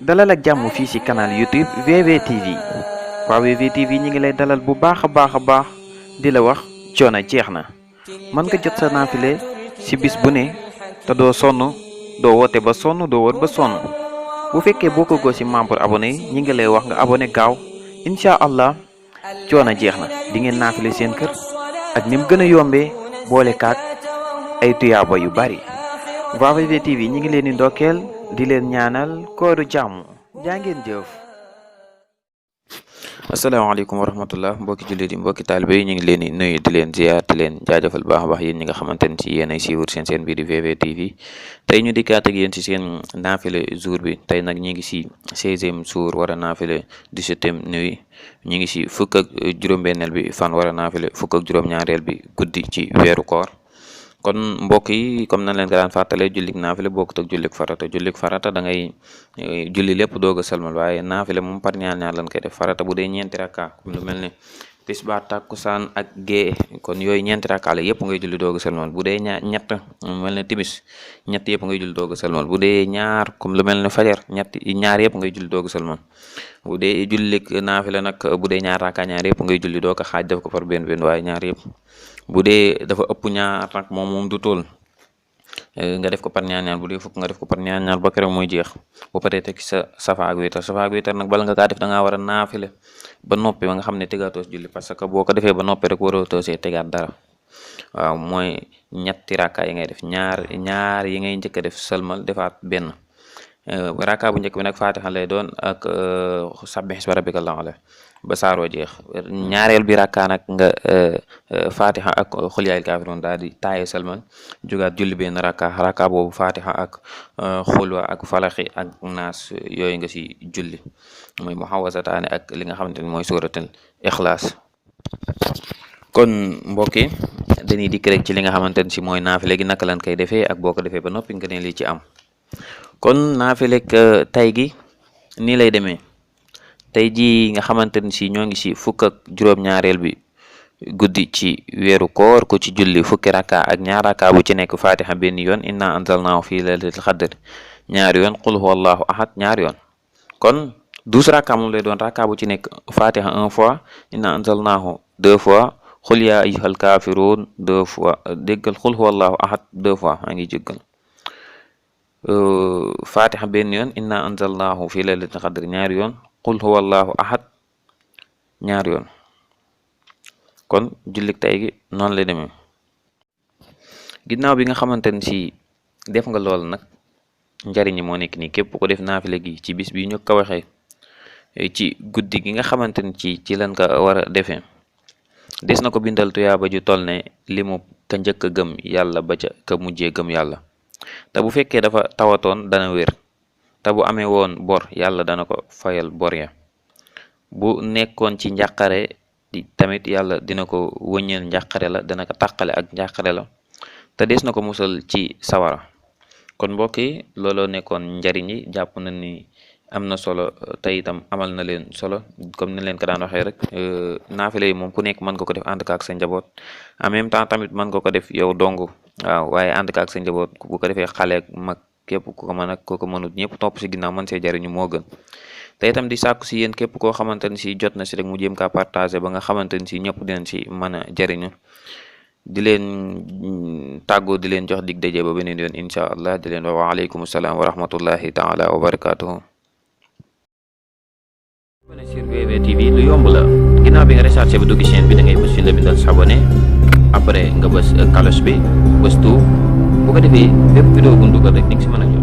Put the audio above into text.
dalal ak jàmm fii ci canal YouTube VVTV waa VVTV ñi ngi lay dalal bu baax a baax di la wax coono jeex na mën nga jot sa naafile ci bis bu ne te doo sonn doo woote ba sonn doo wër ba sonn bu fekkee boo ko ci membre abonné yi ñi ngi lay wax nga abonné gaaw incha allah coono jeex na di ngeen naafile seen kër ak ni mu gën a yombee boole kaak ay tuyaaba yu bari waa VVTV ñi ngi leen di ndokkeel di leen ñaanal kooru jàmm jaa ngeen jëf. asalaamaaleykum wa rahmatullah mbokki jullit yi mbokki taalibe yi ñu ngi leen di nuyu di leen ziar di leen jaajëfal baax a baax yéen ñi nga xamante ne ci yéen ay siiwur seen bii di VVTV tey ñu dikkaat ak yéen ci seen naafile jour bi tey nag ñu ngi si 16e jour war a naafile 17e nuit ñu ngi si fukk ak juróom-benneel bi fan war a naafile fukk ak juróom-ñaareel bi guddi ci weeru koor. kon mbokk yi comme nañ leen ko daan fàttalee jullik naafile bokkut ak jullik farata da ngay julli lépp doog a salmal waaye naafile moom par ñaar lañ koy def farata bu dee ñeenti rakka comme lu mel ne tisbaar takkusaan ak gée kon yooyu ñeenti rakka la yëpp ngay julli doog a salmal bu dee ñett mel ne timis ñett yëpp ngay julli doog a salmal bu dee ñaar comme lu mel ne fajar ñaar yëpp ngay julli doog a salmal bu dee jullik naafile nag bu dee ñaar rakka ñaar yëpp ngay julli doog a xaaj def ko par benn waaye ñaar yëpp bu dee dafa ëpp ñaar nag moom du tool nga def ko par ñaar bu dee fukk nga def ko par ñaar ba keroog muy jeex bu paree teg sa safa ak witar nag bala nga kaa def da ngaa war a naafile ba noppi ba nga xam ne tegaatoo julli parce que boo ko defee ba noppi rek waroo toosee tegaat dara waaw mooy ñetti rakka yi ngay def ñaar yi ngay njëkk a def sëlmal defaat benn rakka bu njëkk bi nag fatiha lay doon ak sabbih isma rabbikal a'la ba saaroo jeex ñaareel bi rakka nag nga fatiha ak xul yaayil kaafiruun daal di taaye salmal jugaat julli benn rakka boobu fatiha ak xulwa ak falaxi ak naas yooyu nga si julli mooy muhawasataane ak li nga xamante ni mooy suratul ixlaas kon mbokk yi dañuy dikk rek ci li nga xamante ni si mooy naafile gi naka lañ koy defee ak boo ko defee ba noppi nga ne li ci am kon naafile tay gi nii lay demee tey jii nga xamante ni si ñoo ngi si fukk ak juróom-ñaareel bi guddi ci weeru koor ku ci julli fukki rakka ak ñaar rakka bu ci nekk fatiha benn yoon inna anzalnaahu fi laylatil qadr ñaari yoon qul huwallahu ahad ñaari yoon kon 12 rakka moom lay doon rakka bu ci nekk fatiha 1 fois inna anzalnaahu 2 fois qul yaa ayyuhal kaafiruun 2 fois déggal qul huwallahu ahad 2 fois maa ngi jéggal fatiha benn yoon inna anzalnaahu fi laylatil qadr ñaari yoon qul huwallahu ahad ñaar yoon kon jullik tay gi noonu lay demee ginnaaw bi nga xamante ne si def nga lool nag njariñ moo nekk nii képp ko def naafile gi ci bis bi ñu ko waxee ci guddi gi nga xamante ne ci lan ko war a defee des na ko bindal tuyaaba ju toll ne li mu ka njëkk a gëm yàlla ba ca ka mujjee gëm yàlla te bu fekkee dafa tawatoon dana wér te bu amee woon bor yàlla dana ko fayal bor ya bu nekkoon ci njàqare tamit yàlla dina ko wëññeel njàqare la dana ko tàqale ak njàqare la te des na ko musal ci sawara kon mbokk yi looloo nekkoon njariñ yi jàpp na ni am na solo te itam amal na leen solo comme ni leen ko daan waxee rek naafile yi moom ku nekk mën nga ko def ànd ak sa njaboot en même temps tamit mën nga ko def yow dong waaw waaye ànd ak sa njaboot bu ko defee xale ak mag képp ku ko mën ak ku ko mënut ñëpp topp si ginnaaw mën see jariñu moo gën te itam di sàkku si yéen képp koo xamante ni si jot na si rek mu jéem kaa partagé ba nga xamante ni si ñëpp dinañ si mën a jariñu di leen tàggoo di leen jox dig daje ba beneen yoon incha allah di leen wax waaleykum salaam wa rahmatullahi taala wa barakatuhu. abonné sur VVTV lu yomb la ginnaaw bi nga rechargé ba dugg chaîne bi da ngay bës fi la bindal s'abonné après nga bës cloche bi bës tout bu ko defee bépp vidéo bu ñu dugal rek di nga si mën a jot